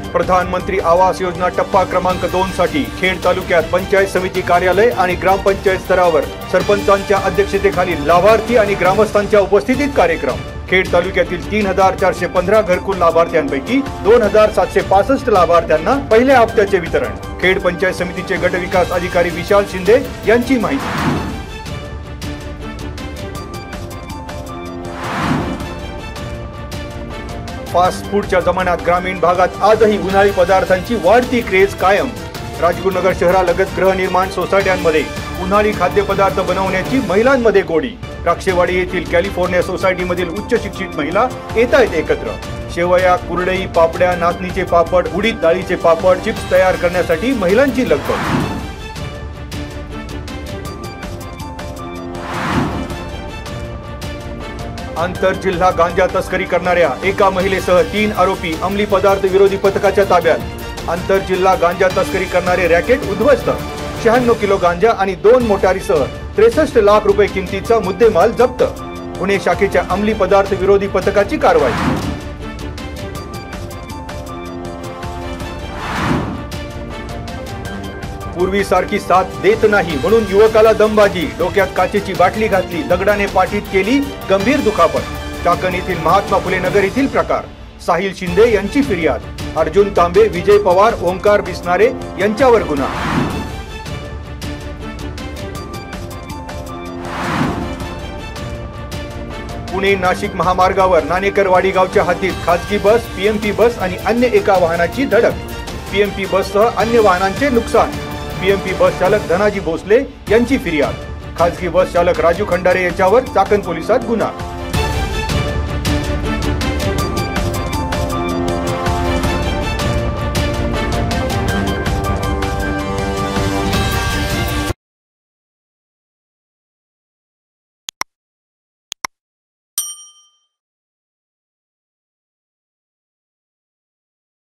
प्रधानमंत्री आवास योजना टप्पा क्रमांक 2 साठी खेड तालुक्यात पंचायत समिती कार्यालय आणि ग्रामपंचायत स्तरावर सरपंचांच्या अध्यक्षतेखाली लाभार्थी आणि ग्रामस्थांच्या उपस्थितीत कार्यक्रम। खेड तालुक्यातील 3415 घरकुल लाभार्थ्यांपैकी 2765 लाभार्थ्यांना पहिल्या हप्त्याचे वितरण। खेड पंचायत समितीचे गट विकास अधिकारी विशाल शिंदे यांची माहिती। फास्ट फूडच्या जमान्यात ग्रामीण भागात आजही उन्हाळी पदार्थांची वाढती क्रेज कायम। राजगुरुनगर शहरालगत गृहनिर्माण सोसायट्यांमध्ये उन्हाळी खाद्यपदार्थ बनवण्याची महिलांमध्ये गोडी। राक्षेवाडी येथील कॅलिफोर्निया सोसायटीमधील उच्च शिक्षित महिला येत आहेत एकत्र। शेवया, कुरडई, पापड्या, नाचणीचे पापड, उडीद डाळीचे पापड, चिप्स तयार करण्यासाठी महिलांची लगबग। आंतर जिल्हा गांजा तस्करी करणाऱ्या एका महिलेसह 3 आरोपी अंमली पदार्थ विरोधी पथकाच्या ताब्यात। आंतर जिल्हा गांजा तस्करी करणारे रॅकेट उद्ध्वस्त। 96 किलो गांजा आणि 2 मोटारीसह 63 लाख रुपये किमतीचा मुद्देमाल जप्त। पुणे शाखेच्या अंमली पदार्थ विरोधी पथकाची कारवाई। पूर्वीसारखी साथ देत नाही म्हणून युवकाला दमबाजी। डोक्यात काचेची बाटली घातली, दगडाने पाठीत केली गंभीर दुखापत। चाकण येथील महात्मा फुले नगर येथील प्रकार। साहिल शिंदे यांची फिर्याद। अर्जुन तांबे, विजय पवार, ओंकार बिसनारे यांच्यावर गुन्हा। पुणे नाशिक महामार्गावर नाणेकरवाडी गावच्या हद्दीत खासगी बस, पीएमपी बस आणि अन्य एका वाहनाची धडक। पीएमपी बससह अन्य वाहनांचे नुकसान। पीएमपी बस चालक धनाजी भोसले यांची फिर्याद। खासगी बस चालक राजू खंडारे याच्यावर चाकण पोलिसात गुन्हा।